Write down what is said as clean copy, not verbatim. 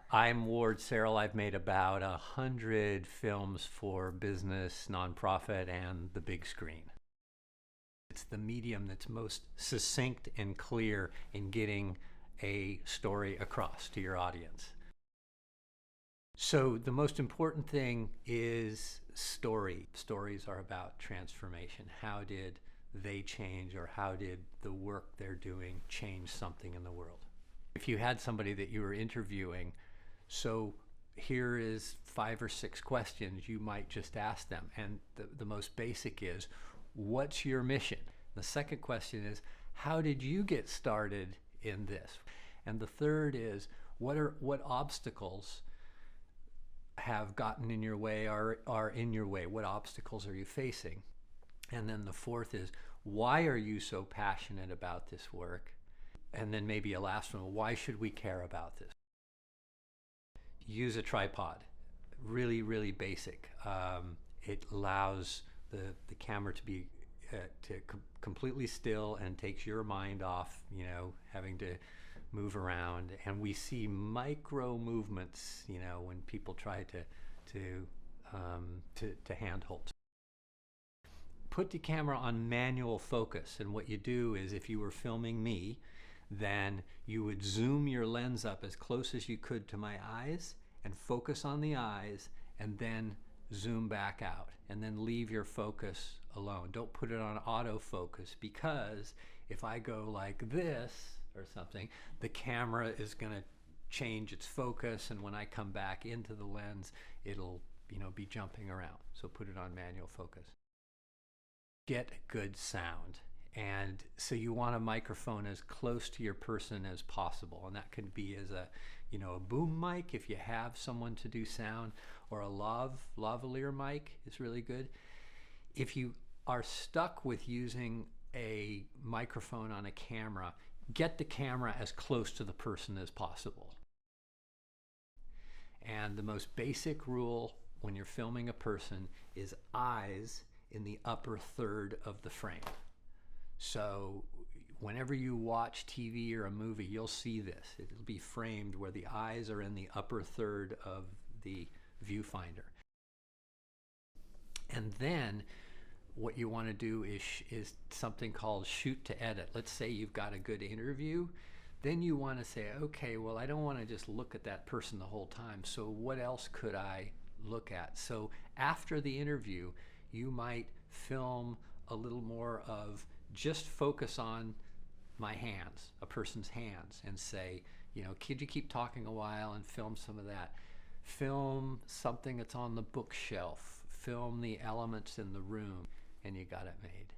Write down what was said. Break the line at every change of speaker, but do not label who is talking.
I'm Ward Serrill. I've made about 100 films for business, nonprofit, and the big screen. It's the medium that's most succinct and clear in getting a story across to your audience. So the most important thing is story. Stories are about transformation. How did they change, or how did the work they're doing change something in the world? If you had somebody that you were interviewing, so here is 5 or 6 questions you might just ask them. And the most basic is, what's your mission? The second question is, how did you get started in this? And the third is, what obstacles have gotten in your way, are in your way? What obstacles are you facing? And then the fourth is, why are you so passionate about this work? And then maybe a last one, why should we care about this? Use a tripod. Really, really basic. It allows the camera to be completely still and takes your mind off, having to move around. And we see micro movements, when people try to handhold. Put the camera on manual focus, and what you do is, if you were filming me, then you would zoom your lens up as close as you could to my eyes and focus on the eyes, and then zoom back out, and then leave your focus alone. Don't put it on autofocus, because if I go like this or something, the camera is going to change its focus, and when I come back into the lens, it'll be jumping around. So put it on manual focus. Get good sound. And so you want a microphone as close to your person as possible, and that could be as a boom mic if you have someone to do sound, or a lavalier mic is really good. If you are stuck with using a microphone on a camera, get the camera as close to the person as possible. And the most basic rule when you're filming a person is eyes in the upper third of the frame. So whenever you watch TV or a movie, you'll see this. It'll be framed where the eyes are in the upper third of the viewfinder. And then what you want to do is something called shoot to edit. Let's say you've got a good interview. Then you want to say, okay, well, I don't want to just look at that person the whole time. So what else could I look at? So after the interview, you might film a little more of just focus on my hands, a person's hands, and say, could you keep talking a while and film some of that? Film something that's on the bookshelf. Film the elements in the room, and you got it made.